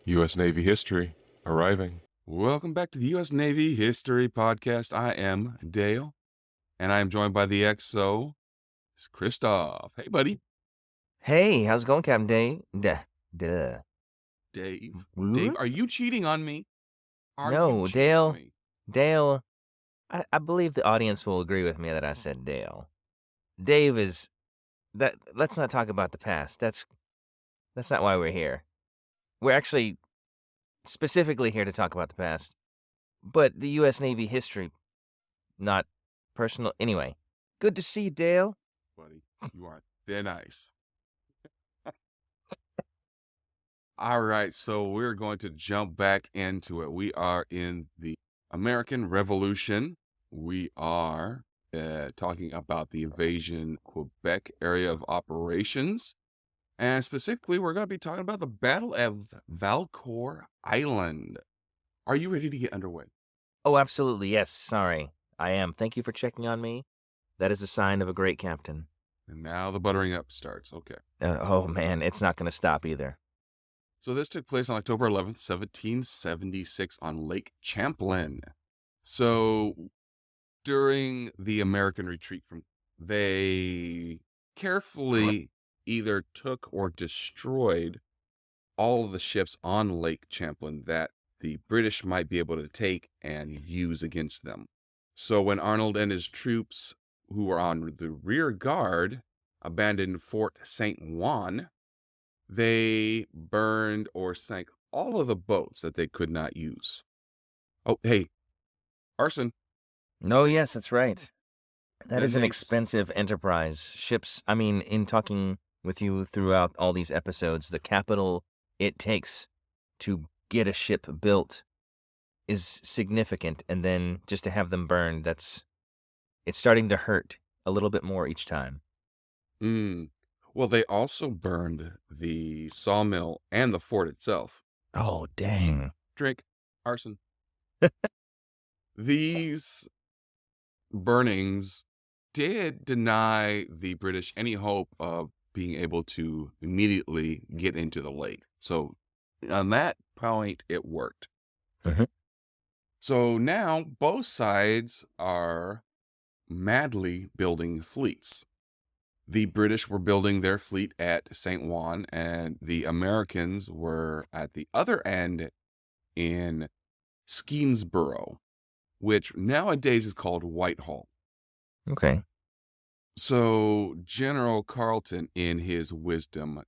U.S. Navy history arriving. Welcome back to the U.S. Navy History Podcast. I am Dale, and I am joined by the XO, it's Christoph. Hey, buddy. Hey, how's it going, Captain Dave? Dave, What? are you cheating on me? No, Dale. Dale, I believe the audience will agree with me that I said Dale. Dave is that. Let's not talk about the past. That's not why we're here. We're actually specifically here to talk about the past, but the U.S. Navy history, not personal. Anyway, good to see you, Dale. Buddy, you are thin ice. All right, so we're going to jump back into it. We are in the American Revolution. We are talking about the invasion Quebec area of operations. And specifically, we're going to be talking about the Battle of Valcour Island. Are you ready to get underway? Oh, absolutely, yes. Sorry, I am. Thank you for checking on me. That is a sign of a great captain. And now the buttering up starts. Okay. Oh, man, it's not going to stop either. So this took place on October 11th, 1776 on Lake Champlain. So during the American retreat they carefully either took or destroyed all of the ships on Lake Champlain that the British might be able to take and use against them. So when Arnold and his troops, who were on the rear guard, abandoned Fort St. Juan, they burned or sank all of the boats that they could not use. Oh, hey, arson. No, yes, that's right. That is an makes- expensive enterprise. Ships, I mean, in talking with you throughout all these episodes, the capital it takes to get a ship built is significant. And then just to have them burned, it's starting to hurt a little bit more each time. Well, they also burned the sawmill and the fort itself. Oh, dang. Drink, arson. These burnings did deny the British any hope of being able to immediately get into the lake. So on that point, it worked. Mhm. So now both sides are madly building fleets. The British were building their fleet at St. Juan, and the Americans were at the other end in Skenesborough, which nowadays is called Whitehall. Okay. So General Carleton, in his wisdom,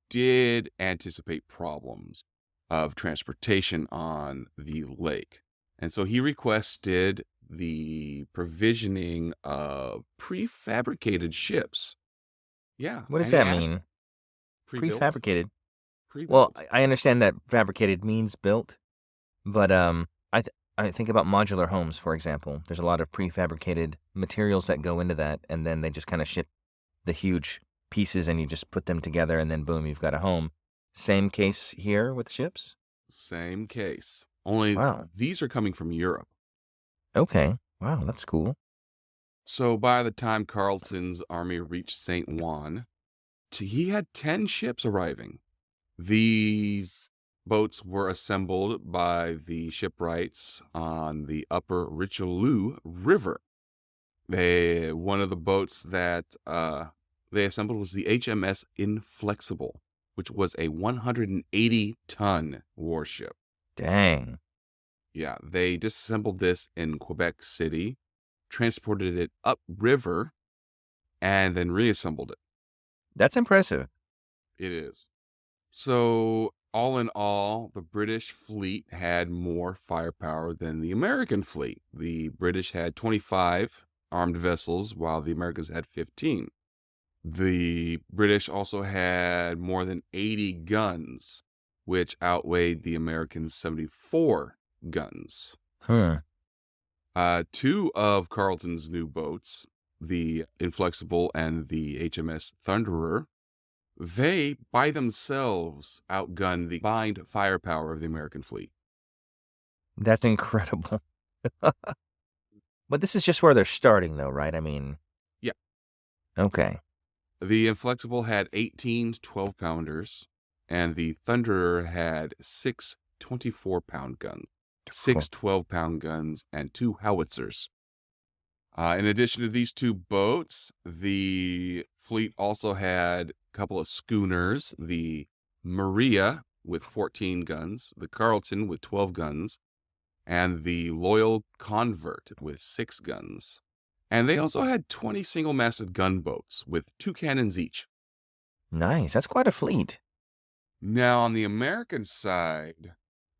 did anticipate problems of transportation on the lake. And so he requested the provisioning of prefabricated ships. Yeah. What does and that he asked- mean? Pre-built. Prefabricated. Pre-built. Well, I understand that fabricated means built, but I think about modular homes, for example. There's a lot of prefabricated materials that go into that, and then they just kind of ship the huge pieces, and you just put them together, and then boom, you've got a home. Same case here with ships? Same case. Only Wow. these are coming from Europe. Okay. Wow, that's cool. So by the time Carleton's army reached St. Juan, he had 10 ships arriving. These boats were assembled by the shipwrights on the upper Richelieu River. One of the boats that they assembled was the HMS Inflexible, which was a 180-ton warship. Dang. Yeah, they disassembled this in Quebec City, transported it upriver, and then reassembled it. That's impressive. It is. So, all in all, the British fleet had more firepower than the American fleet. The British had 25 armed vessels, while the Americans had 15. The British also had more than 80 guns, which outweighed the Americans' 74 guns. Two of Carleton's new boats, the Inflexible and the HMS Thunderer, they by themselves outgunned the combined firepower of the American fleet. That's incredible. But this is just where they're starting, though, right? I mean, Yeah. okay. The Inflexible had 18 12-pounders, and the Thunderer had 6 24-pound guns, 6 12-pound guns, and 2 howitzers. In addition to these 2 boats, the fleet also had a couple of schooners, the Maria with 14 guns, the Carleton with 12 guns, and the Loyal Convert with 6 guns. And they also had 20 single-masted gunboats with 2 cannons each. Nice. That's quite a fleet. Now, on the American side,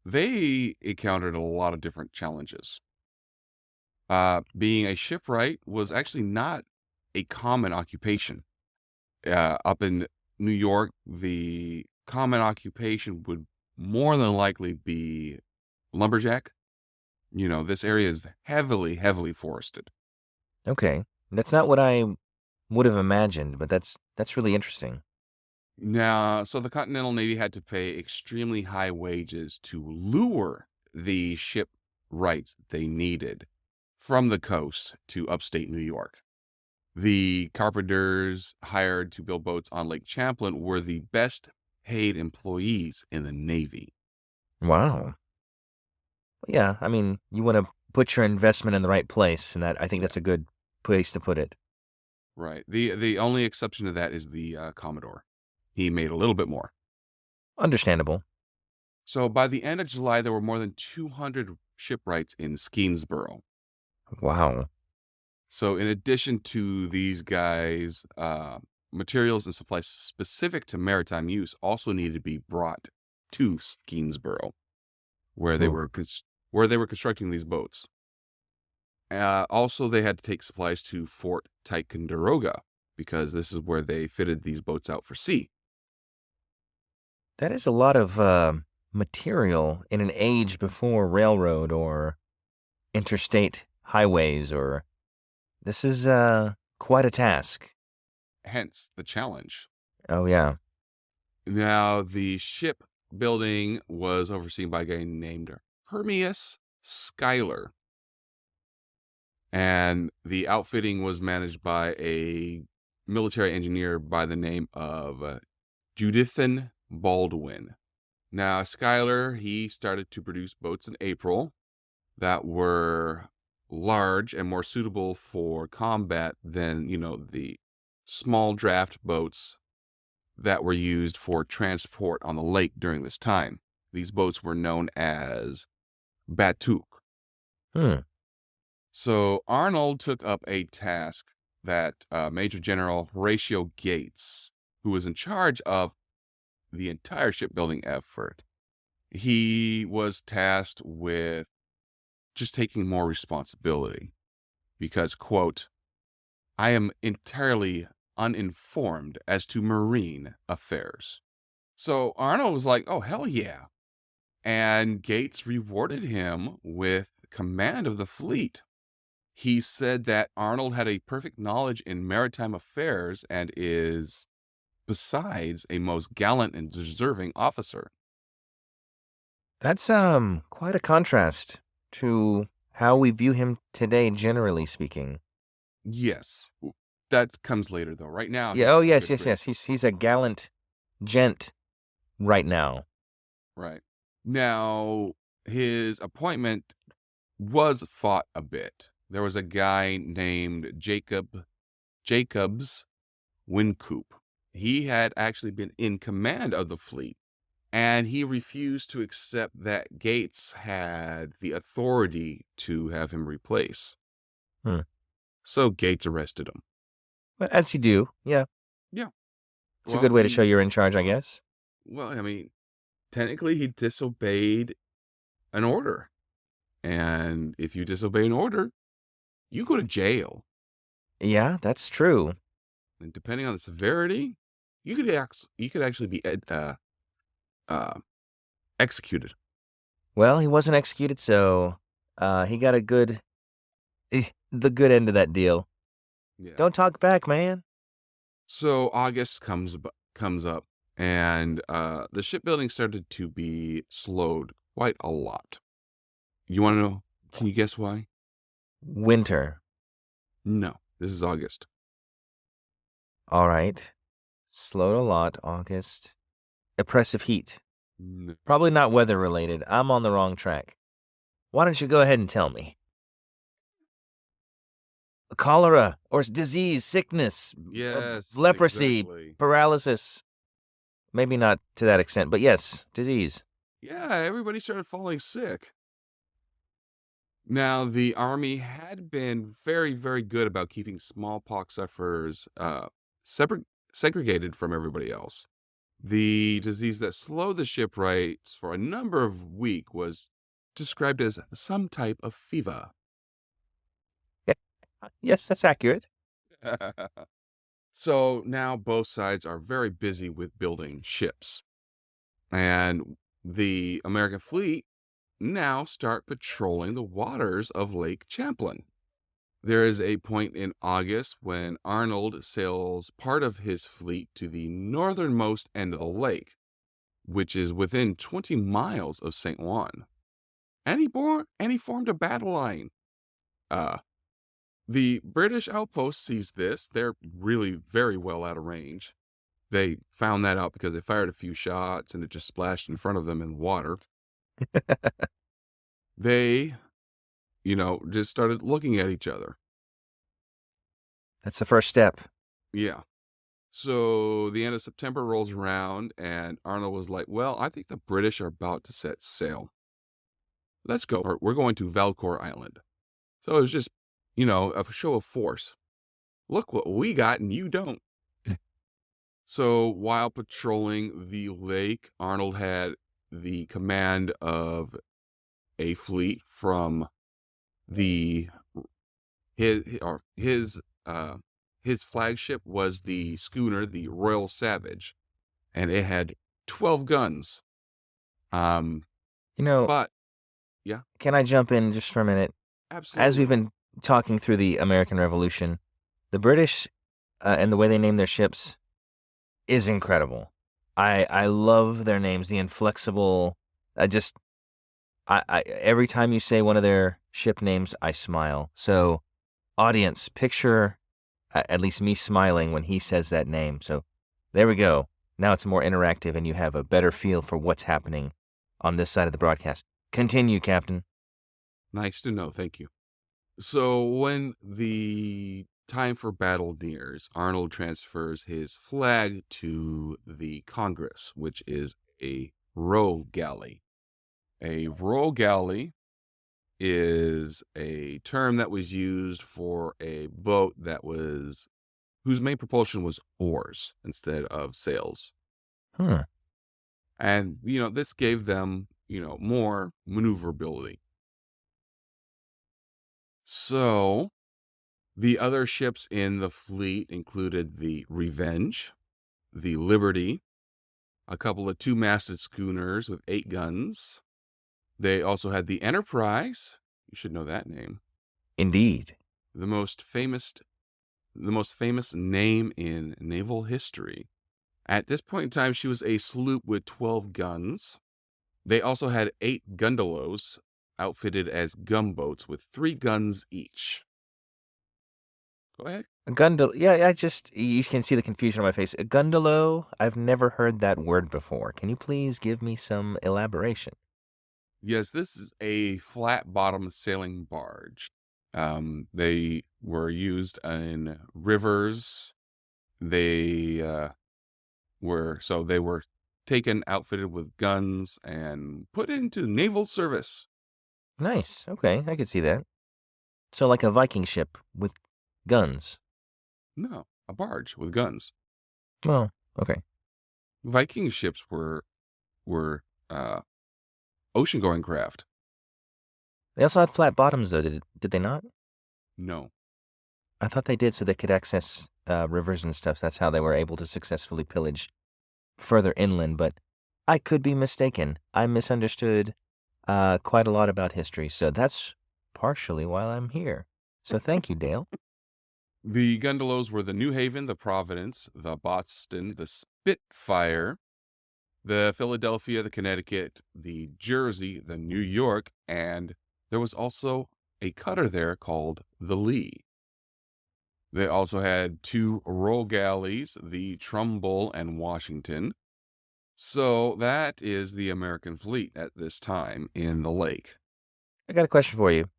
they encountered a lot of different challenges. Being a shipwright was actually not a common occupation. Up in New York, the common occupation would more than likely be lumberjack. This area is heavily, heavily forested. Okay. That's not what I would have imagined, but that's really interesting. Now, so the Continental Navy had to pay extremely high wages to lure the shipwrights they needed from the coast to upstate New York. The carpenters hired to build boats on Lake Champlain were the best paid employees in the Navy. Wow. Yeah, I mean, you want to put your investment in the right place, and I think that's a good place to put it. Right. The only exception to that is the Commodore. He made a little bit more. Understandable. So by the end of July, there were more than 200 shipwrights in Skenesboro. Wow. So in addition to these guys, materials and supplies specific to maritime use also needed to be brought to Skenesboro, where they were constructing these boats. Also, they had to take supplies to Fort Ticonderoga because this is where they fitted these boats out for sea. That is a lot of material in an age before railroad or interstate highways, or this is quite a task. Hence the challenge. Oh, yeah. Now, the ship building was overseen by a guy named Hermias Schuyler. And the outfitting was managed by a military engineer by the name of Judithan Baldwin. Now, Schuyler, he started to produce boats in April that were large and more suitable for combat than, the small draft boats that were used for transport on the lake during this time. These boats were known as Batuque. So Arnold took up a task that Major General Horatio Gates, who was in charge of the entire shipbuilding effort, he was tasked with just taking more responsibility because, quote, I am entirely uninformed as to marine affairs. So Arnold was like, oh, hell yeah. And Gates rewarded him with command of the fleet. He said that Arnold had a perfect knowledge in maritime affairs and is, besides, a most gallant and deserving officer. That's quite a contrast to how we view him today, generally speaking. Yes. That comes later, though. Right now. Yeah. Oh, yes. He's a gallant gent right now. Right. Now, his appointment was fought a bit. There was a guy named Jacobs Wynkoop. He had actually been in command of the fleet, and he refused to accept that Gates had the authority to have him replace. So Gates arrested him. But as you do, yeah. Yeah. It's a good way to show you're in charge, I guess. Well, I mean, technically he disobeyed an order. And if you disobey an order, you go to jail. Yeah, that's true. And depending on the severity, you could actually be executed. Well, he wasn't executed, so he got the good end of that deal. Yeah. Don't talk back, man. So August comes up, and the shipbuilding started to be slowed quite a lot. You want to know Can you guess why? Winter. No, this is August. All right. Slowed a lot, August. Oppressive heat. No. Probably not weather related. I'm on the wrong track. Why don't you go ahead and tell me? Cholera or disease, sickness, Yes, leprosy, exactly. paralysis. Maybe not to that extent, but yes, disease. Yeah, everybody started falling sick. Now, the army had been very, very good about keeping smallpox sufferers segregated from everybody else. The disease that slowed the shipwrights for a number of weeks was described as some type of fever. Yes, that's accurate. So now both sides are very busy with building ships. And the American fleet now start patrolling the waters of Lake Champlain. There is a point in August when Arnold sails part of his fleet to the northernmost end of the lake, which is within 20 miles of St. Juan. And he formed a battle line. The British outpost sees this. They're really very well out of range. They found that out because they fired a few shots and it just splashed in front of them in water. They, just started looking at each other. That's the first step. Yeah. So the end of September rolls around and Arnold was like, well, I think the British are about to set sail. Let's go. We're going to Valcour Island. So it was just, a show of force. Look what we got and you don't. So while patrolling the lake, Arnold had the command of a fleet from his flagship was the schooner, the Royal Savage, and it had 12 guns. But yeah, can I jump in just for a minute? absolutely. As we've been talking through the American Revolution, the British and the way they name their ships is incredible. I love their names, the inflexible. I every time you say one of their ship names, I smile. So, audience, picture at least me smiling when he says that name. So, there we go. Now it's more interactive, and you have a better feel for what's happening on this side of the broadcast. Continue, Captain. Nice to know. Thank you. So when the time for battle nears, Arnold transfers his flag to the Congress, which is a row galley. A row galley is a term that was used for a boat whose main propulsion was oars instead of sails. And, this gave them, more maneuverability. So the other ships in the fleet included the Revenge, the Liberty, a couple of two-masted schooners with 8 guns. They also had the Enterprise. You should know that name. Indeed. The most famous name in naval history. At this point in time, she was a sloop with 12 guns. They also had 8 gundelows outfitted as gunboats with 3 guns each. Go ahead. A gundalo. Yeah, you can see the confusion on my face. A gundalo, I've never heard that word before. Can you please give me some elaboration? Yes, this is a flat-bottomed sailing barge. They were used in rivers. They were taken outfitted with guns and put into naval service. Nice. Okay, I could see that. So like a Viking ship with guns. No, a barge with guns. Well, okay. Viking ships were ocean-going craft. They also had flat bottoms, though, did they not? No. I thought they did so they could access rivers and stuff. That's how they were able to successfully pillage further inland, but I could be mistaken. I misunderstood quite a lot about history, so that's partially why I'm here. So thank you, Dale. The gundelows were the New Haven, the Providence, the Boston, the Spitfire, the Philadelphia, the Connecticut, the Jersey, the New York, and There was also a cutter there called the Lee. They also had two roll galleys, the Trumbull and Washington. So that is the American fleet at this time in the lake. I got a question for you.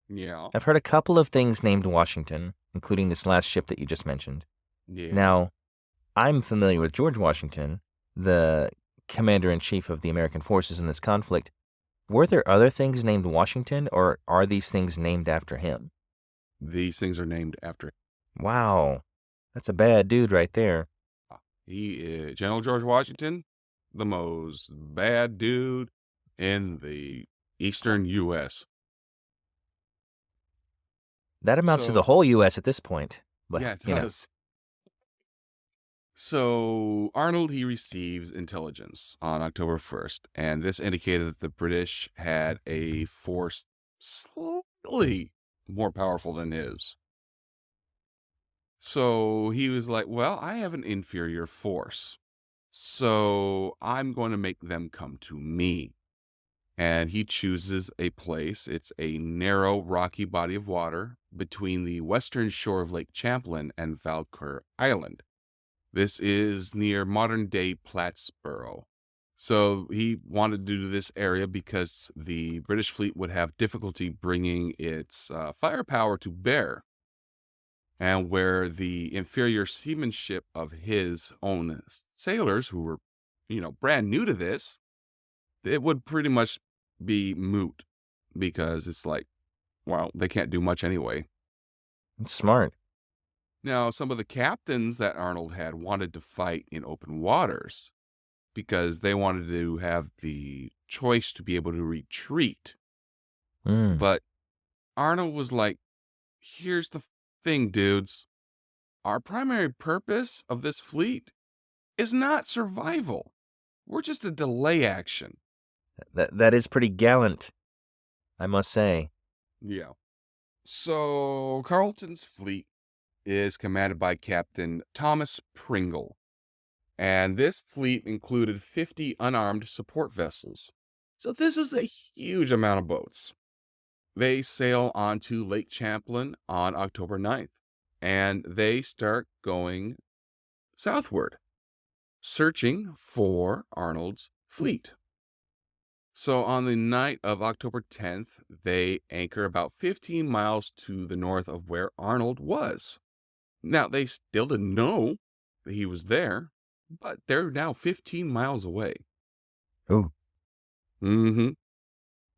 Yeah. I've heard a couple of things named Washington, including this last ship that you just mentioned. Yeah. Now, I'm familiar with George Washington, the commander-in-chief of the American forces in this conflict. Were there other things named Washington, or are these things named after him? These things are named after Wow. That's a bad dude right there. He is General George Washington, the most bad dude in the eastern U.S. That amounts to the So, whole U.S. at this point. But, yeah, it you know, does. So Arnold, he receives intelligence on October 1st, and this indicated that the British had a force slightly more powerful than his. So he was like, well, I have an inferior force, so I'm going to make them come to me. And he chooses a place. It's a narrow, rocky body of water between the western shore of Lake Champlain and Valcour Island. This is near modern-day Plattsburgh. So he wanted to do this area because the British fleet would have difficulty bringing its firepower to bear, and where the inferior seamanship of his own sailors, who were, brand new to this, it would pretty much be moot because it's like, well, they can't do much anyway. it's smart. Now, some of the captains that Arnold had wanted to fight in open waters because they wanted to have the choice to be able to retreat. Mm. But Arnold was like, here's the thing, dudes. Our primary purpose of this fleet is not survival. We're just a delay action. That is pretty gallant, I must say. Yeah. So Carleton's fleet is commanded by Captain Thomas Pringle, and this fleet included 50 unarmed support vessels. So this is a huge amount of boats. They sail onto Lake Champlain on October 9th, and they start going southward, searching for Arnold's fleet. So on the night of October 10th, they anchor about 15 miles to the north of where Arnold was. Now, they still didn't know that he was there, but they're now 15 miles away. Ooh. Mm-hmm.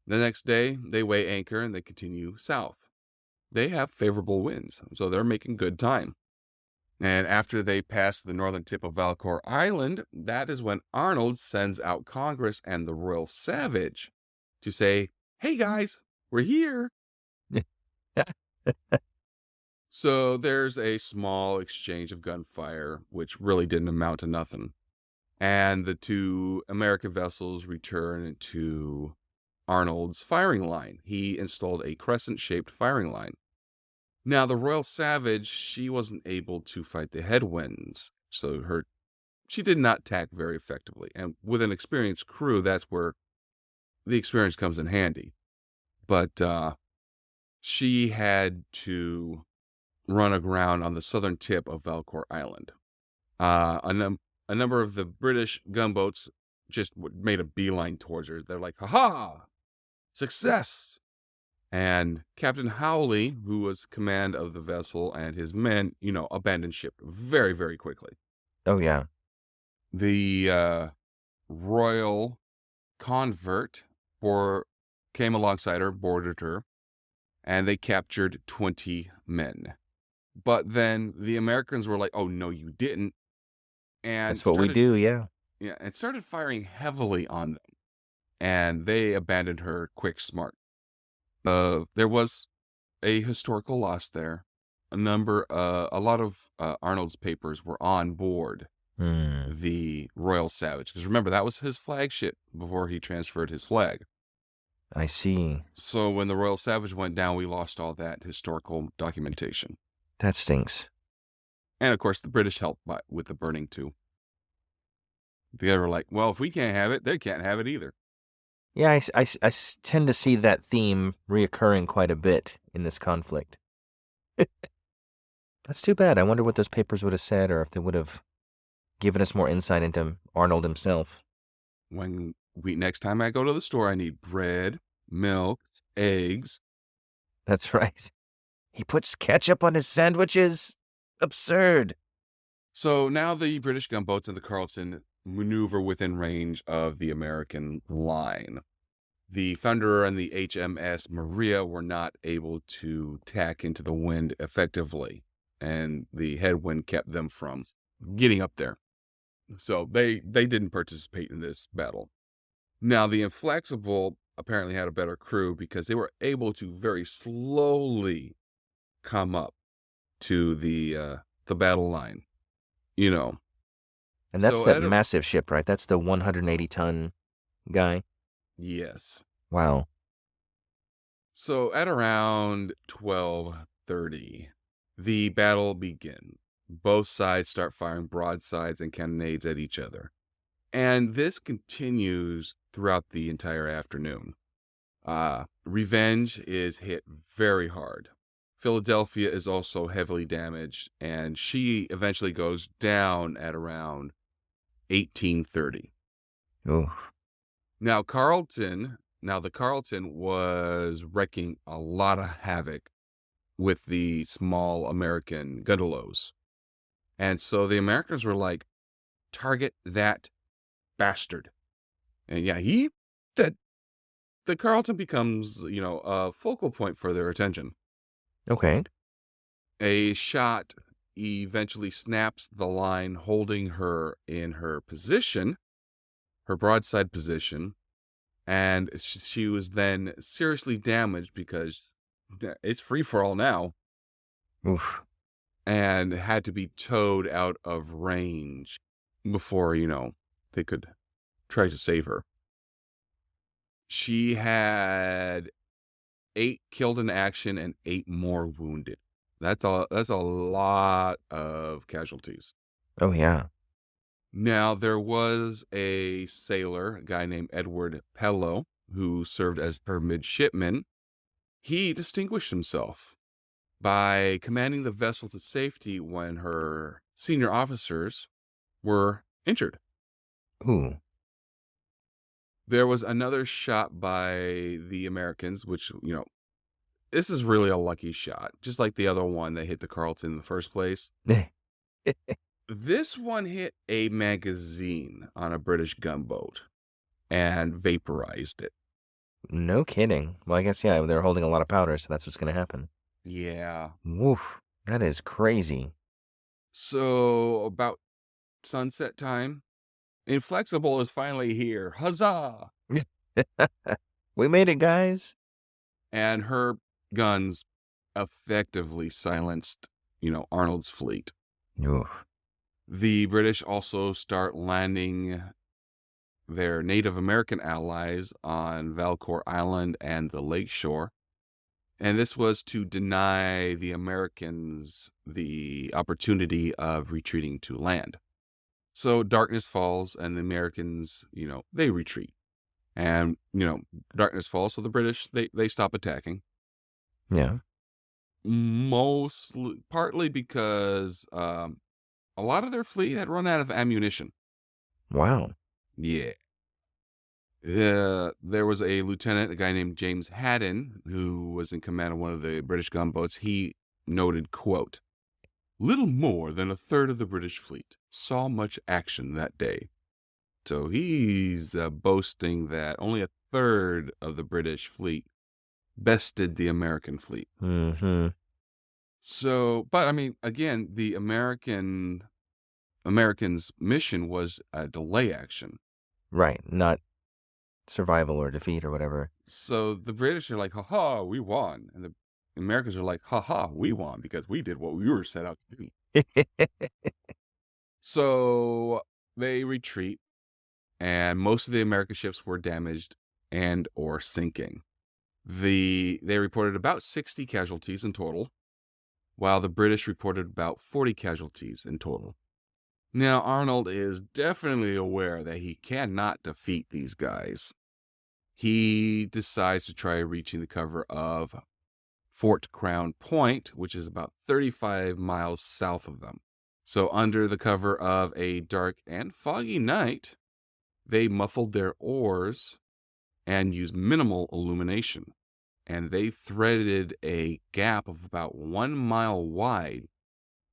The next day, they weigh anchor and they continue south. They have favorable winds, so they're making good time. And after they pass the northern tip of Valcour Island, that is when Arnold sends out Congress and the Royal Savage to say, hey guys, we're here. So there's a small exchange of gunfire, which really didn't amount to nothing. And the two American vessels return to Arnold's firing line. He installed a crescent-shaped firing line. Now, the Royal Savage, she wasn't able to fight the headwinds, so she did not tack very effectively. And with an experienced crew, that's where the experience comes in handy. But she had to run aground on the southern tip of Valcour Island. A number of the British gunboats just made a beeline towards her. They're like, ha-ha, success. And Captain Howley, who was command of the vessel, and his men, abandoned ship very, very quickly. Oh, yeah. The Royal Convert came alongside her, boarded her, and they captured 20 men. But then the Americans were like, oh, no, you didn't. And That's what we do, yeah. Yeah, and started firing heavily on them. And they abandoned her quick smart. There was a historical loss there. A lot of Arnold's papers were on board the Royal Savage. Because remember, that was his flagship before he transferred his flag. I see. So when the Royal Savage went down, we lost all that historical documentation. That stinks. And of course, the British helped with the burning too. They were like, well, if we can't have it, they can't have it either. Yeah, I tend to see that theme reoccurring quite a bit in this conflict. That's too bad. I wonder what those papers would have said, or if they would have given us more insight into Arnold himself. Next time I go to the store, I need bread, milk, eggs. That's right. He puts ketchup on his sandwiches? Absurd. So now the British gunboats and the Carleton maneuver within range of the American line. The Thunderer and the HMS Maria were not able to tack into the wind effectively, and the headwind kept them from getting up there. So they didn't participate in this battle. Now, the Inflexible apparently had a better crew because they were able to very slowly come up to the battle line, you know. And that's So that massive ship, right? That's the 180-ton guy? Yes. Wow. So at around 12:30, the battle begins. Both sides start firing broadsides and cannonades at each other. And this continues throughout the entire afternoon. Revenge is hit very hard. Philadelphia is also heavily damaged, and she eventually goes down at around 18:30. Oh. Now, the Carleton was wreaking a lot of havoc with the small American gundelows. And so the Americans were like, target that bastard. And yeah, the Carleton becomes, a focal point for their attention. Okay. A shot eventually snaps the line holding her in her position, her broadside position, and she was then seriously damaged because it's free for all now. Oof. And had to be towed out of range before, they could try to save her. She had 8 killed in action and 8 more wounded. That's a lot of casualties. Oh, yeah. Now, there was a sailor, a guy named Edward Pellow, who served as her midshipman. He distinguished himself by commanding the vessel to safety when her senior officers were injured. Ooh. There was another shot by the Americans, which, this is really a lucky shot, just like the other one that hit the Carleton in the first place. This one hit a magazine on a British gunboat and vaporized it. No kidding. Well, I guess, yeah, they're holding a lot of powder, so that's what's going to happen. Yeah. Woof. That is crazy. So, about sunset time, Inflexible is finally here. Huzzah! We made it, guys. And her guns effectively silenced, Arnold's fleet. Oof. The British also start landing their Native American allies on Valcour Island and the lakeshore. And this was to deny the Americans the opportunity of retreating to land. So darkness falls and the Americans, they retreat. And, darkness falls, so the British, they stop attacking. Yeah. Partly because a lot of their fleet had run out of ammunition. Wow. Yeah. There was a lieutenant, a guy named James Haddon, who was in command of one of the British gunboats. He noted, quote, "Little more than a third of the British fleet saw much action that day." So he's boasting that only a third of the British fleet bested the American fleet. Mm-hmm. So, but I mean, again, the Americans' mission was a delay action. Right. Not survival or defeat or whatever. So the British are like, ha, we won. And the Americans are like, ha, we won because we did what we were set out to do. So they retreat, and most of the American ships were damaged and or sinking. They reported about 60 casualties in total, while the British reported about 40 casualties in total. Now, Arnold is definitely aware that he cannot defeat these guys. he decides to try reaching the cover of Fort Crown Point, which is about 35 miles south of them. So under the cover of a dark and foggy night, they muffled their oars and used minimal illumination. And they threaded a gap of about 1 mile wide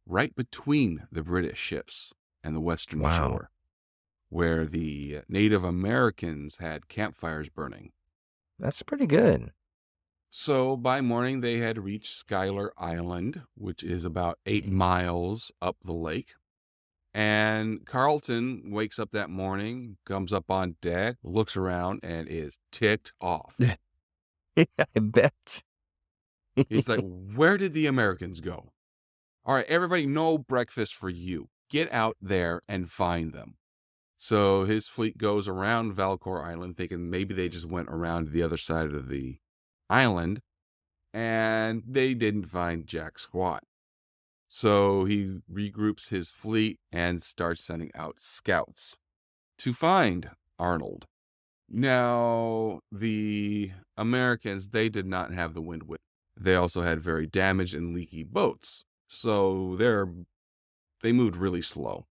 right between the British ships and the western Wow. shore, where the Native Americans had campfires burning. That's pretty good. So by morning, they had reached Schuyler Island, which is about 8 miles up the lake. And Carlton wakes up that morning, comes up on deck, looks around, and is ticked off. I bet. He's like, where did the Americans go? All right, everybody, no breakfast for you. Get out there and find them. So his fleet goes around Valcour Island, thinking maybe they just went around to the other side of the island, and they didn't find jack squat. So he regroups his fleet and starts sending out scouts to find Arnold. Now, the Americans, they did not have the wind whip. They also had very damaged and leaky boats. So they moved really slow.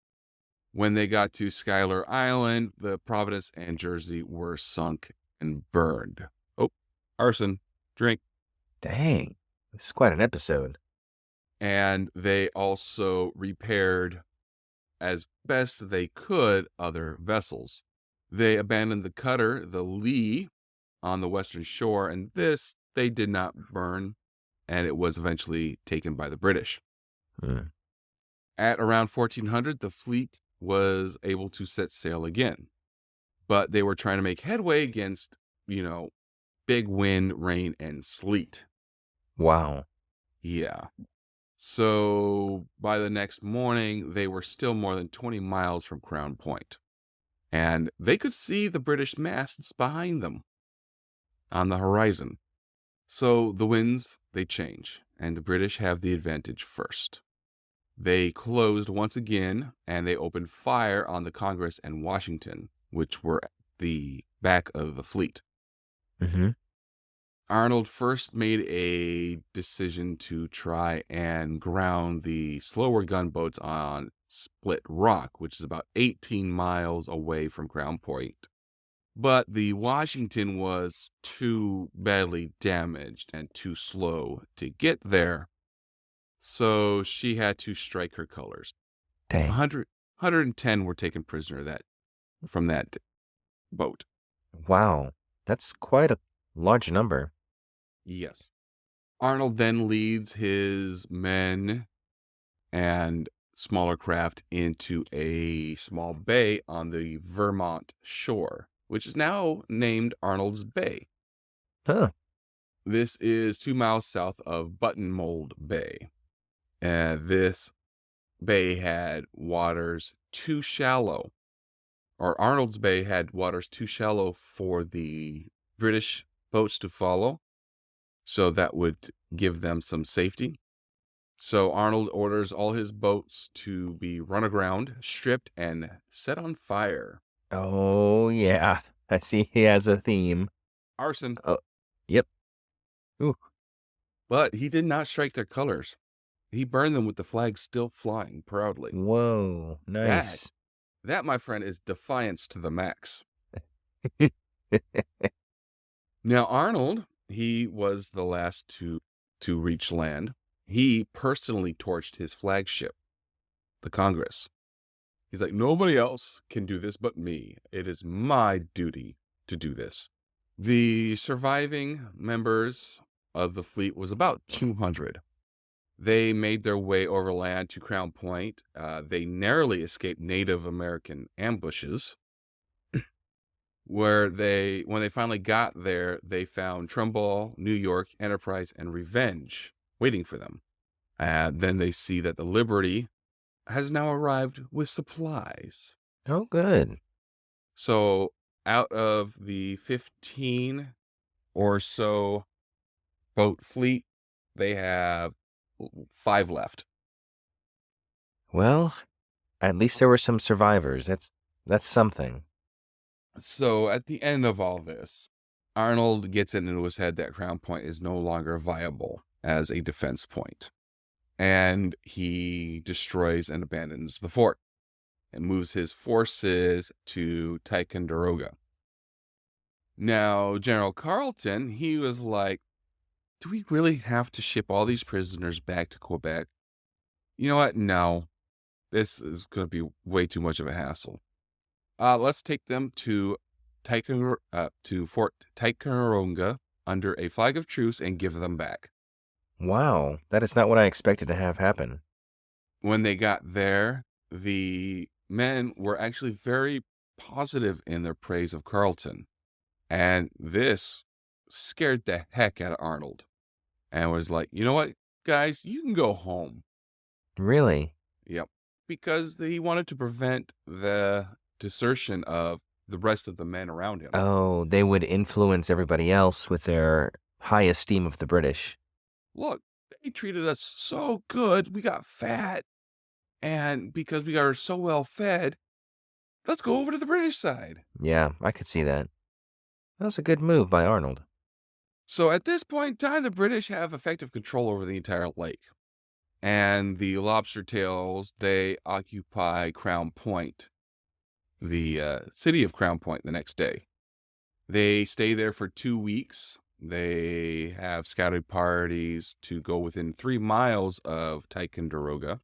When they got to Schuyler Island, the Providence and Jersey were sunk and burned. Oh, arson, drink. Dang, this is quite an episode. And they also repaired, as best they could, other vessels. They abandoned the cutter, the Lee, on the western shore, and this they did not burn, and it was eventually taken by the British. At around 1400, the fleet was able to set sail again, but they were trying to make headway against, big wind, rain, and sleet. Wow. Yeah. So by the next morning, they were still more than 20 miles from Crown Point, and they could see the British masts behind them on the horizon. So the winds, they change, and the British have the advantage first. They closed once again, and they opened fire on the Congress and Washington, which were at the back of the fleet. Arnold first made a decision to try and ground the slower gunboats on Split Rock, which is about 18 miles away from Crown Point. But the Washington was too badly damaged and too slow to get there, so she had to strike her colors. Dang. 110 were taken prisoner from that boat. Wow, that's quite a large number. Yes. Arnold then leads his men and smaller craft into a small bay on the Vermont shore, which is now named Arnold's Bay. Huh. This is 2 miles south of Buttonmold Bay. And this bay had waters too shallow, or Arnold's Bay had waters too shallow for the British boats to follow. So that would give them some safety. So Arnold orders all his boats to be run aground, stripped, and set on fire. Oh, yeah. I see he has a theme. Arson. Oh, yep. Ooh. But he did not strike their colors. He burned them with the flag still flying proudly. Whoa, nice. That, my friend, is defiance to the max. Now, Arnold, he was the last to reach land. He personally torched his flagship, the Congress. He's like, nobody else can do this but me. It is my duty to do this. The surviving members of the fleet was about 200. They made their way overland to Crown Point. They narrowly escaped Native American ambushes. When they finally got there, they found Trumbull, New York, Enterprise, and Revenge waiting for them. Then they see that the Liberty has now arrived with supplies. Oh, good. So out of the 15 or so boat fleet, they have 5 left. Well, at least there were some survivors. That's something. So at the end of all this, Arnold gets it into his head that Crown Point is no longer viable as a defense point. And he destroys and abandons the fort and moves his forces to Ticonderoga. Now, General Carleton, he was like, do we really have to ship all these prisoners back to Quebec? You know what? No. This is going to be way too much of a hassle. Let's take them to Fort Ticonderoga under a flag of truce and give them back. Wow, that is not what I expected to have happen. When they got there, the men were actually very positive in their praise of Carleton. And this scared the heck out of Arnold. And was like, you know what, guys, you can go home. Really? Yep. Because he wanted to prevent the desertion of the rest of the men around him. Oh, they would influence everybody else with their high esteem of the British. Look, they treated us so good. We got fat. And because we are so well fed, let's go over to the British side. Yeah, I could see that. That was a good move by Arnold. So at this point in time, the British have effective control over the entire lake. And the lobster tails, they occupy Crown Point, the city of Crown Point, the next day. They stay there for 2 weeks. They have scouting parties to go within 3 miles of Ticonderoga.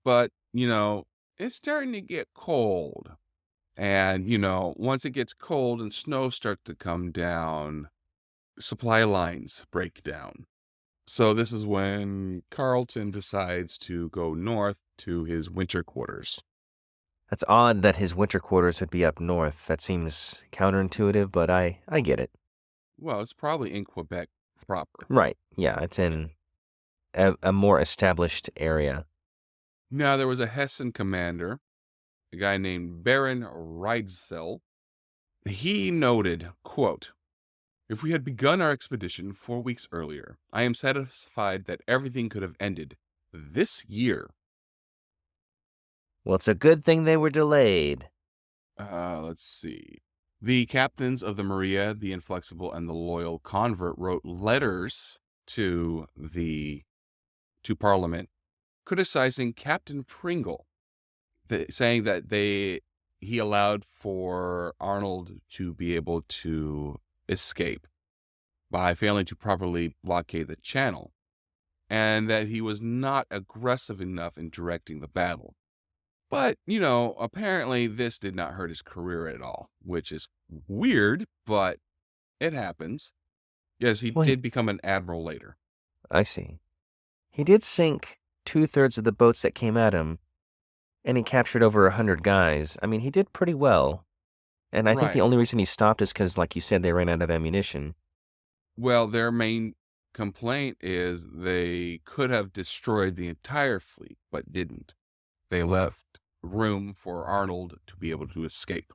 But, it's starting to get cold. And, once it gets cold and snow starts to come down, supply lines break down. So this is when Carleton decides to go north to his winter quarters. That's odd that his winter quarters would be up north. That seems counterintuitive, but I get it. Well, it's probably in Quebec proper. Right. Yeah, it's in a more established area. Now, there was a Hessian commander, a guy named Baron Reidsel. He noted, quote, "If we had begun our expedition 4 weeks earlier, I am satisfied that everything could have ended this year." Well, it's a good thing they were delayed. Let's see. The captains of the Maria, the Inflexible, and the Loyal Convert wrote letters to Parliament criticizing Captain Pringle, saying that he allowed for Arnold to be able to escape by failing to properly blockade the channel, and that he was not aggressive enough in directing the battle. But, apparently this did not hurt his career at all, which is weird, but it happens. Yes, he did become an admiral later. I see. He did sink 2/3 of the boats that came at him, and he captured over 100 guys. I mean, he did pretty well. And I think the only reason he stopped is because, like you said, they ran out of ammunition. Well, their main complaint is they could have destroyed the entire fleet, but didn't. They left room for Arnold to be able to escape.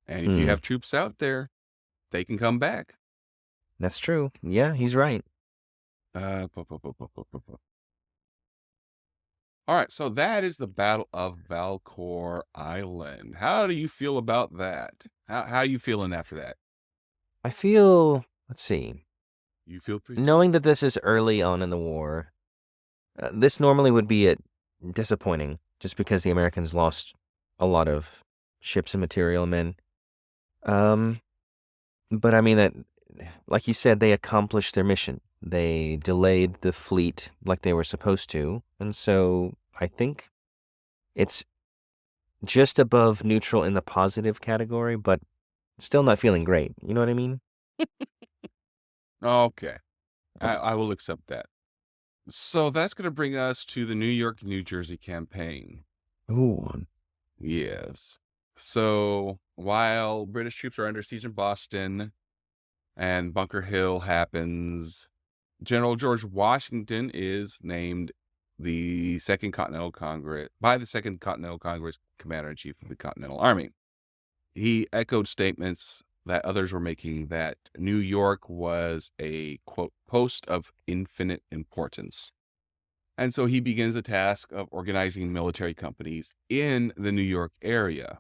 And if you have troops out there, they can come back. That's true. Yeah, he's right. All right, so that is the Battle of Valcour Island. How do you feel about that? How are you feeling after that? I feel, let's see. You feel pretty... Knowing that this is early on in the war, this normally would be disappointing, just because the Americans lost a lot of ships and material and men. But I mean that, like you said, they accomplished their mission. They delayed the fleet like they were supposed to, and so I think it's just above neutral in the positive category, but still not feeling great. You know what I mean? Okay. I will accept that. So that's going to bring us to the New York, New Jersey campaign. Ooh. Yes. So while British troops are under siege in Boston and Bunker Hill happens, General George Washington is named the Second Continental Congress Commander-in-Chief of the Continental Army. He echoed statements that others were making that New York was a, quote, post of infinite importance. And so he begins the task of organizing military companies in the New York area.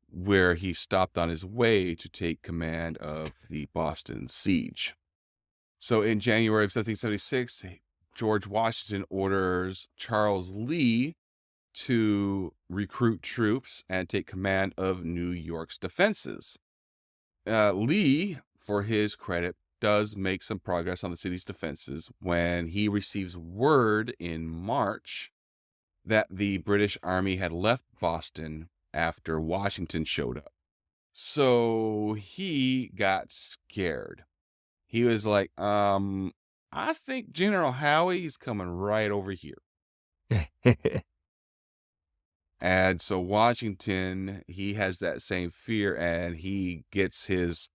where he stopped on his way to take command of the Boston siege. So in January of 1776, George Washington orders Charles Lee to recruit troops and take command of New York's defenses. Lee, for his credit, does make some progress on the city's defenses when he receives word in March that the British Army had left Boston after Washington showed up. So he got scared. He was like, I think General Howie's coming right over here. And so Washington, he has that same fear, and he gets his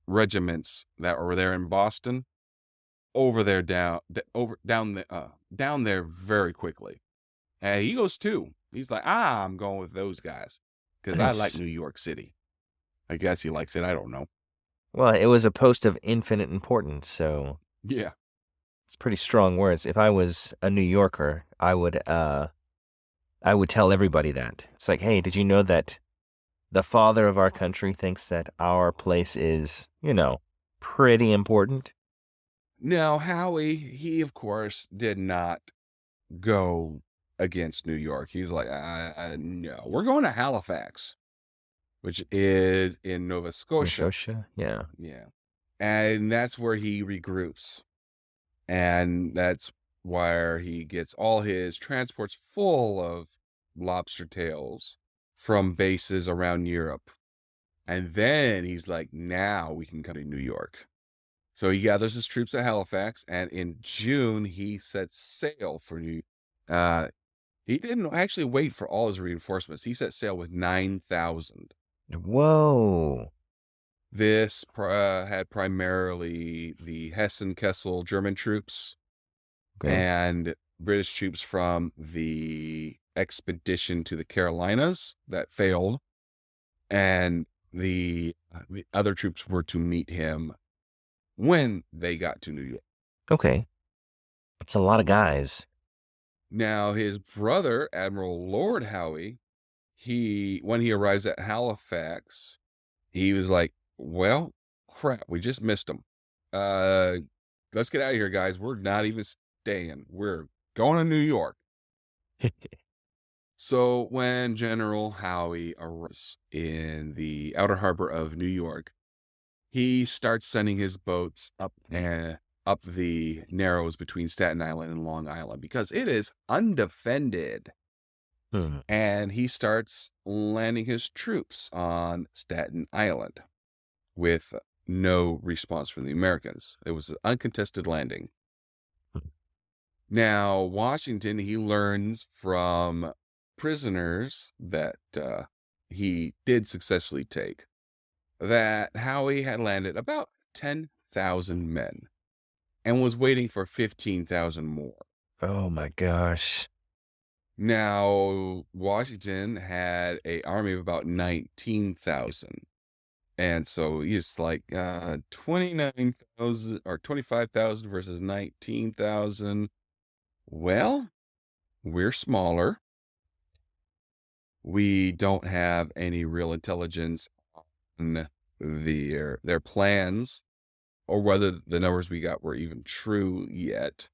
regiments that were there in Boston over there down there very quickly. And he goes too. He's like, I'm going with those guys because I like New York City. I guess he likes it. I don't know. Well, it was a post of infinite importance, so yeah, it's pretty strong words. If I was a New Yorker, I would tell everybody that. It's like, hey, did you know that the father of our country thinks that our place is, pretty important? Now, Howie, he of course did not go against New York. He's like, no, we're going to Halifax, which is in Nova Scotia. Nova Scotia, yeah. Yeah. And that's where he regroups. And that's where he gets all his transports full of lobster tails from bases around Europe. And then he's like, now we can come to New York. So he gathers his troops at Halifax, and in June, he sets sail for New York. He didn't actually wait for all his reinforcements. He set sail with 9,000. Whoa. This had primarily the Hessen-Kessel German troops and British troops from the expedition to the Carolinas that failed. And the other troops were to meet him when they got to New York. Okay. That's a lot of guys. Now, his brother, Admiral Lord Howe, when he arrives at Halifax, he was like, well, crap, we just missed him. Let's get out of here, guys. We're not even staying. We're going to New York. So when General Howe arrives in the outer harbor of New York, he starts sending his boats up the Narrows between Staten Island and Long Island because it is undefended. And he starts landing his troops on Staten Island with no response from the Americans. It was an uncontested landing. Now, Washington, he learns from prisoners that he did successfully take that Howe had landed about 10,000 men and was waiting for 15,000 more. Oh my gosh. Now, Washington had an army of about 19,000. And so he's like 29,000 or 25,000 versus 19,000. Well, we're smaller. We don't have any real intelligence on their plans or whether the numbers we got were even true yet.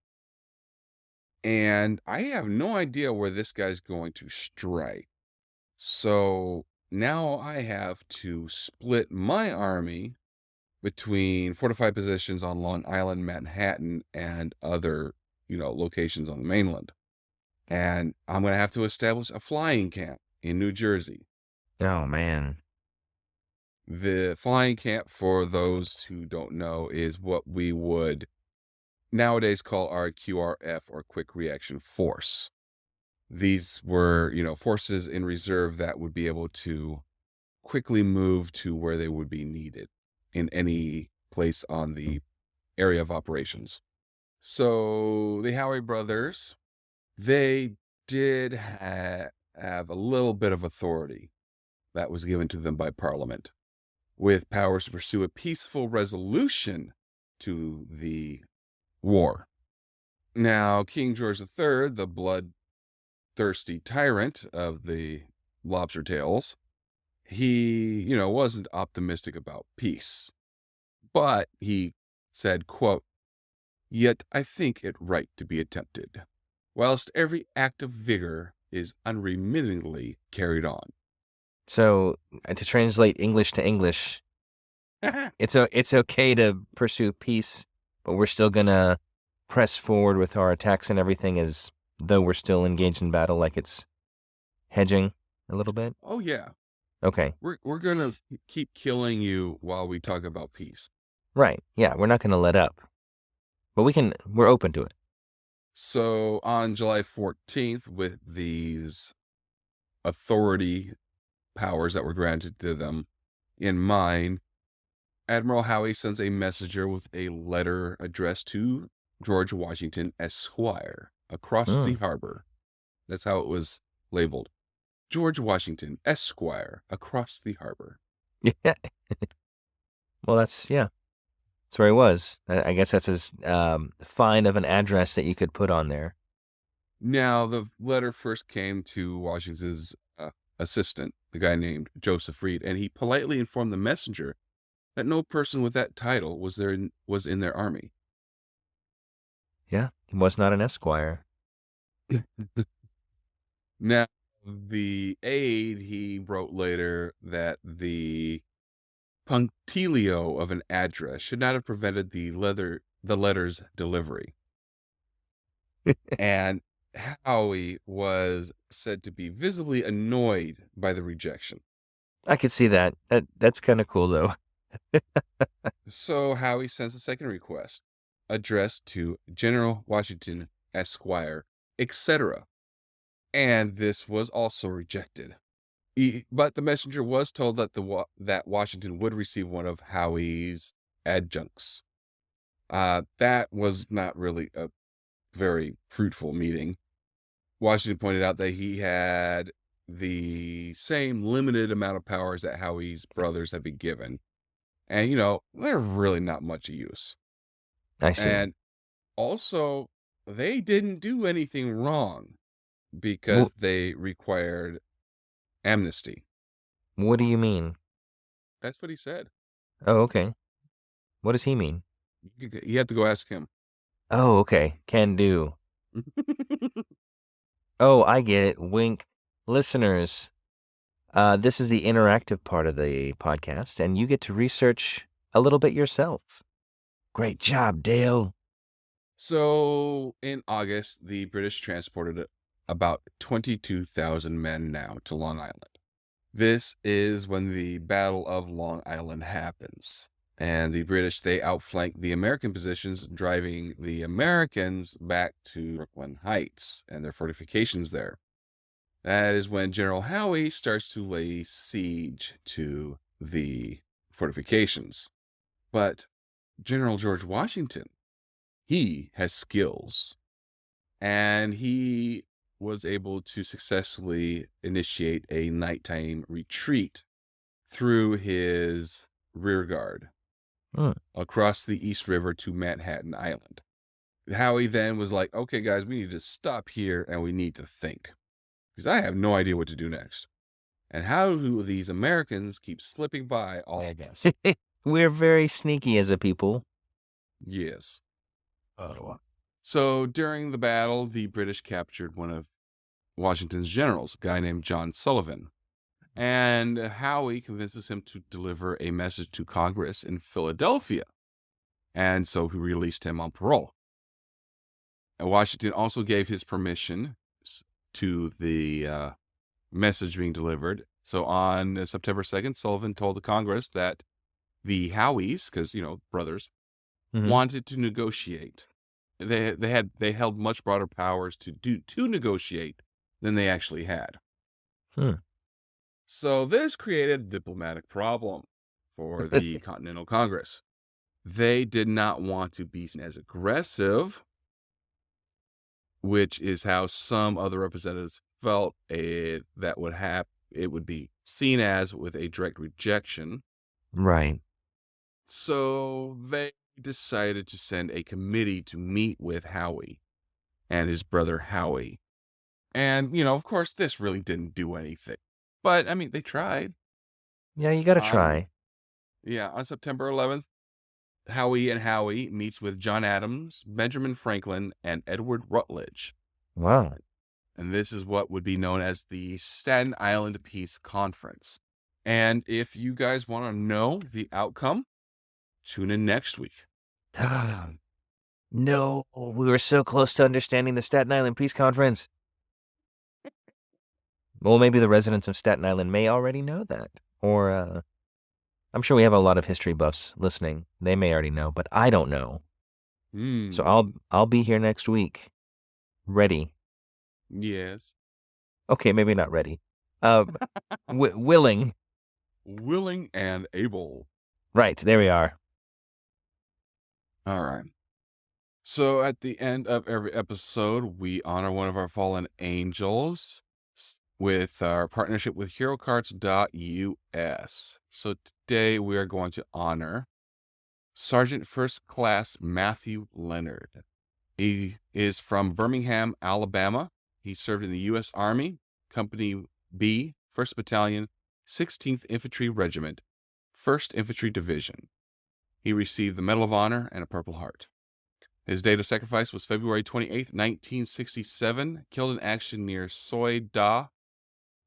And I have no idea where this guy's going to strike. So now I have to split my army between fortified positions on Long Island, Manhattan, and other, locations on the mainland. And I'm going to have to establish a flying camp in New Jersey. Oh, man. The flying camp, for those who don't know, is what we would nowadays call our QRF, or Quick Reaction Force. These were, forces in reserve that would be able to quickly move to where they would be needed in any place on the area of operations. So the Howe brothers, they did have a little bit of authority that was given to them by Parliament, with powers to pursue a peaceful resolution to the war. Now, King George III, the bloodthirsty tyrant of the lobster tails, he, wasn't optimistic about peace. But he said, quote, "Yet I think it right to be attempted, whilst every act of vigor is unremittingly carried on." So, to translate English to English, it's okay to pursue peace, but we're still gonna press forward with our attacks and everything as though we're still engaged in battle, like it's hedging a little bit? Oh, yeah. Okay. We're going to keep killing you while we talk about peace. Right. Yeah, we're not gonna let up. But we're open to it. So on July 14th, with these authority powers that were granted to them in mind, Admiral Howe sends a messenger with a letter addressed to George Washington Esquire across the harbor. That's how it was labeled. George Washington Esquire across the harbor. Yeah. Well, that's where he was. I guess that's his fine of an address that you could put on there. Now, the letter first came to Washington's assistant, the guy named Joseph Reed, and he politely informed the messenger that no person with that title was in their army. Yeah, he was not an esquire. Now, the aide, he wrote later that the punctilio of an address should not have prevented the letter's delivery. And Howe was said to be visibly annoyed by the rejection. I could see that. That's kind of cool, though. So Howe sends a second request addressed to General Washington Esquire, etc. And this was also rejected. But the messenger was told that that Washington would receive one of Howe's adjuncts. That was not really a very fruitful meeting. Washington pointed out that he had the same limited amount of powers that Howe's brothers had been given. And, they're really not much use. I see. And also, they didn't do anything wrong because they required amnesty. What do you mean? That's what he said. Oh, okay. What does he mean? You have to go ask him. Oh, okay. Can do. Oh, I get it. Wink. Listeners, this is the interactive part of the podcast, and you get to research a little bit yourself. Great job, Dale. So, in August, the British transported about 22,000 men now to Long Island. This is when the Battle of Long Island happens. And the British, they outflanked the American positions, driving the Americans back to Brooklyn Heights and their fortifications there. That is when General Howe starts to lay siege to the fortifications. But General George Washington, he has skills. And he was able to successfully initiate a nighttime retreat through his rear guard across the East River to Manhattan Island. Howe then was like, okay, guys, we need to stop here and we need to think, because I have no idea what to do next. And how do these Americans keep slipping by all of us? We're very sneaky as a people. Yes. So during the battle, the British captured one of Washington's generals, a guy named John Sullivan. And Howe convinces him to deliver a message to Congress in Philadelphia. And so he released him on parole. And Washington also gave his permission to the message being delivered. So on September 2nd, Sullivan told the Congress that the Howes, because, brothers, wanted to negotiate. They held much broader powers to negotiate than they actually had. So this created a diplomatic problem for the Continental Congress. They did not want to be seen as aggressive, which is how some other representatives felt it would be seen as with a direct rejection. Right. So they decided to send a committee to meet with Howe and his brother Howie. And, of course, this really didn't do anything. But, they tried. Yeah, you gotta On try. on September 11th, Howie and Howie meets with John Adams, Benjamin Franklin, and Edward Rutledge. Wow. And this is what would be known as the Staten Island Peace Conference. And if you guys want to know the outcome, tune in next week. No, we were so close to understanding the Staten Island Peace Conference. Well, maybe the residents of Staten Island may already know that. Or, I'm sure we have a lot of history buffs listening. They may already know, but I don't know. So I'll be here next week. Ready. Yes. Okay, maybe not ready. Willing. Willing and able. Right, there we are. All right. So at the end of every episode, we honor one of our fallen angels with our partnership with HeroCards.us. So today we are going to honor Sergeant First Class Matthew Leonard. He is from Birmingham, Alabama. He served in the U.S. Army, Company B, 1st Battalion, 16th Infantry Regiment, 1st Infantry Division. He received the Medal of Honor and a Purple Heart. His date of sacrifice was February 28th, 1967, killed in action near Soi Da,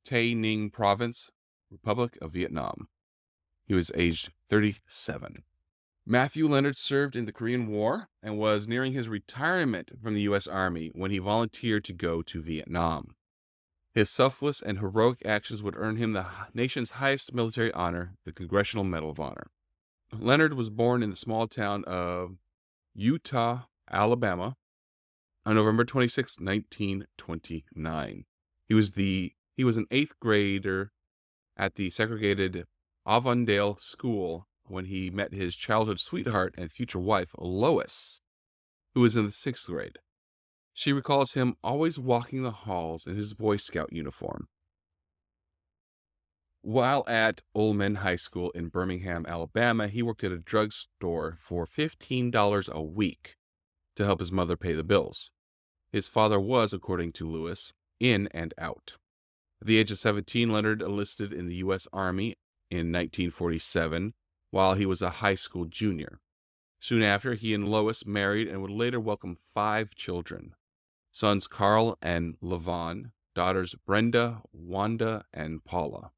Tây Ninh Province, Republic of Vietnam. He was aged 37. Matthew Leonard served in the Korean War and was nearing his retirement from the U.S. Army when he volunteered to go to Vietnam. His selfless and heroic actions would earn him the nation's highest military honor, the Congressional Medal of Honor. Leonard was born in the small town of Utah, Alabama, on November 26, 1929. He was an 8th grader at the segregated Avondale School when he met his childhood sweetheart and future wife, Lois, who was in the 6th grade. She recalls him always walking the halls in his Boy Scout uniform. While at Ullman High School in Birmingham, Alabama, he worked at a drugstore for $15 a week to help his mother pay the bills. His father was, according to Lewis, in and out. At the age of 17, Leonard enlisted in the U.S. Army in 1947 while he was a high school junior. Soon after, he and Lois married and would later welcome 5 children: sons Carl and Levon, daughters Brenda, Wanda, and Paula.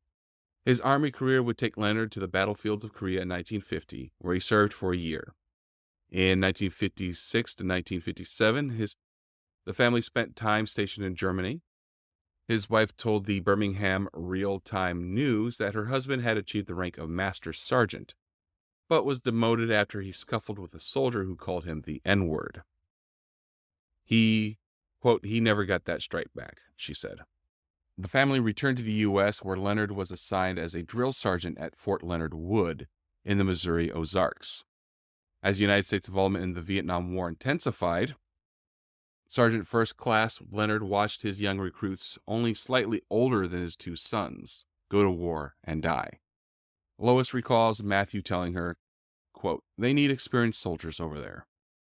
His Army career would take Leonard to the battlefields of Korea in 1950, where he served for a year. In 1956 to 1957, the family spent time stationed in Germany. His wife told the Birmingham Real-Time News that her husband had achieved the rank of Master Sergeant, but was demoted after he scuffled with a soldier who called him the N-word. He, quote, he never got that stripe back, she said. The family returned to the U.S., where Leonard was assigned as a drill sergeant at Fort Leonard Wood in the Missouri Ozarks. As United States involvement in the Vietnam War intensified, Sergeant First Class Leonard watched his young recruits, only slightly older than his 2 sons, go to war and die. Lois recalls Matthew telling her, quote, they need experienced soldiers over there.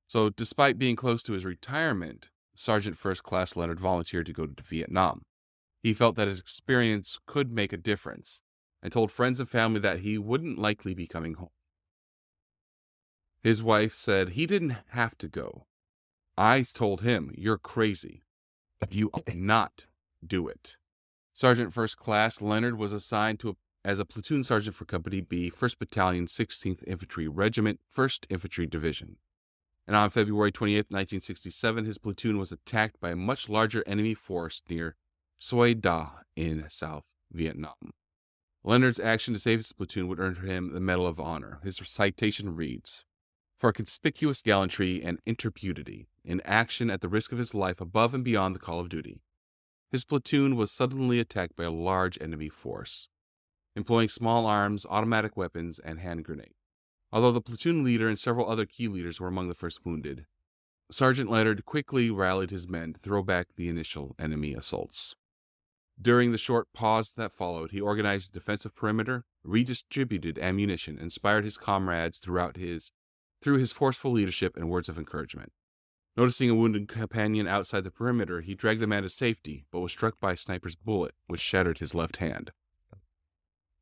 So despite being close to his retirement, Sergeant First Class Leonard volunteered to go to Vietnam. He felt that his experience could make a difference and told friends and family that he wouldn't likely be coming home. His wife said he didn't have to go. I told him, you're crazy. You ought not do it. Sergeant First Class Leonard was assigned as a platoon sergeant for Company B, 1st Battalion, 16th Infantry Regiment, 1st Infantry Division. And on February 28, 1967, his platoon was attacked by a much larger enemy force near Soi Da in South Vietnam. Leonard's action to save his platoon would earn him the Medal of Honor. His citation reads, for conspicuous gallantry and intrepidity in action at the risk of his life above and beyond the call of duty, his platoon was suddenly attacked by a large enemy force, employing small arms, automatic weapons, and hand grenades. Although the platoon leader and several other key leaders were among the first wounded, Sergeant Leonard quickly rallied his men to throw back the initial enemy assaults. During the short pause that followed, he organized a defensive perimeter, redistributed ammunition, and inspired his comrades through his forceful leadership and words of encouragement. Noticing a wounded companion outside the perimeter, he dragged the man to safety, but was struck by a sniper's bullet, which shattered his left hand.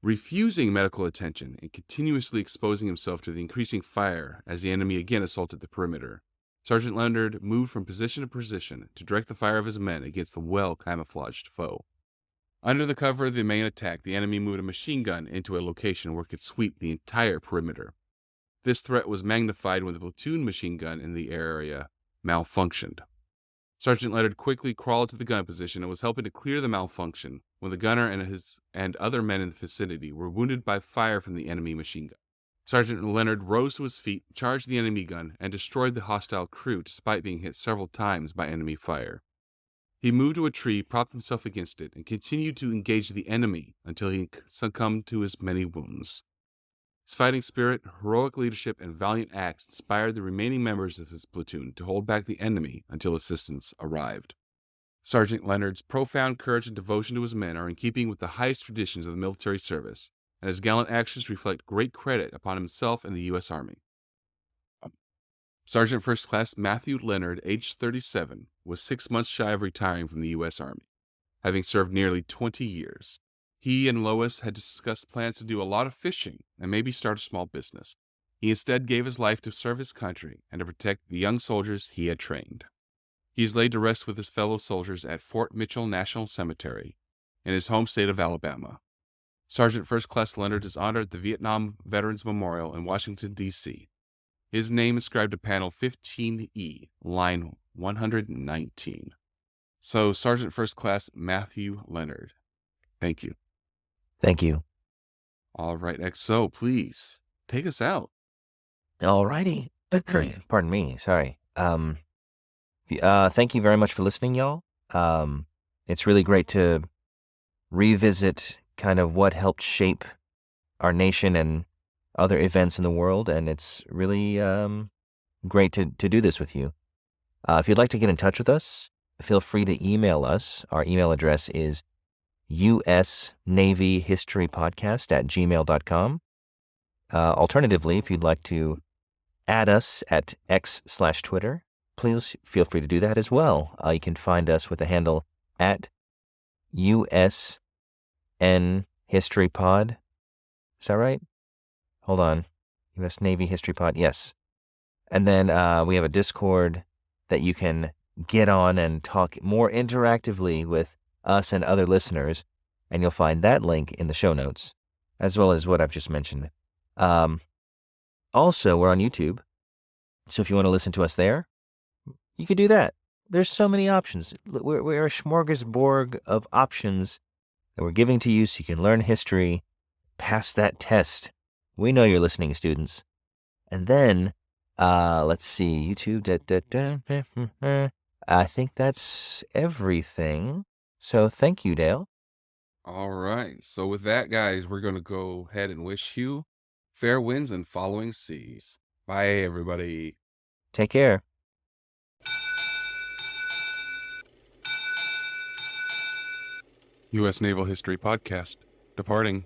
refusing medical attention and continuously exposing himself to the increasing fire as the enemy again assaulted the perimeter. Sergeant Leonard moved from position to position to direct the fire of his men against the well-camouflaged foe. Under the cover of the main attack, the enemy moved a machine gun into a location where it could sweep the entire perimeter. This threat was magnified when the platoon machine gun in the area malfunctioned. Sergeant Leonard quickly crawled to the gun position and was helping to clear the malfunction when the gunner and other men in the vicinity were wounded by fire from the enemy machine gun. Sergeant Leonard rose to his feet, charged the enemy gun, and destroyed the hostile crew despite being hit several times by enemy fire. He moved to a tree, propped himself against it, and continued to engage the enemy until he succumbed to his many wounds. His fighting spirit, heroic leadership, and valiant acts inspired the remaining members of his platoon to hold back the enemy until assistance arrived. Sergeant Leonard's profound courage and devotion to his men are in keeping with the highest traditions of the military service, and his gallant actions reflect great credit upon himself and the U.S. Army. Sergeant First Class Matthew Leonard, aged 37, was 6 months shy of retiring from the U.S. Army, having served nearly 20 years. He and Lois had discussed plans to do a lot of fishing and maybe start a small business. He instead gave his life to serve his country and to protect the young soldiers he had trained. He is laid to rest with his fellow soldiers at Fort Mitchell National Cemetery in his home state of Alabama. Sergeant First Class Leonard is honored at the Vietnam Veterans Memorial in Washington, D.C. His name inscribed to panel 15E, line 119. So, Sergeant First Class Matthew Leonard, thank you. Thank you. All right, XO, please take us out. All righty. Pardon me. Sorry. Thank you very much for listening, y'all. It's really great to revisit kind of what helped shape our nation and other events in the world, and it's really great to do this with you. If you'd like to get in touch with us, feel free to email us. Our email address is usnavyhistorypodcast@gmail.com. Alternatively, if you'd like to add us at X/Twitter, please feel free to do that as well. You can find us with the handle at USNHistoryPod. Is that right? Hold on. U.S. Navy History Pod. Yes. And then we have a Discord that you can get on and talk more interactively with us and other listeners. And you'll find that link in the show notes, as well as what I've just mentioned. Also, we're on YouTube. So if you want to listen to us there, you could do that. There's so many options. We're a smorgasbord of options that we're giving to you so you can learn history, pass that test. We know you're listening, students. And then, let's see, YouTube. I think that's everything. So thank you, Dale. All right. So with that, guys, we're going to go ahead and wish you fair winds and following seas. Bye, everybody. Take care. U.S. Naval History Podcast. Departing.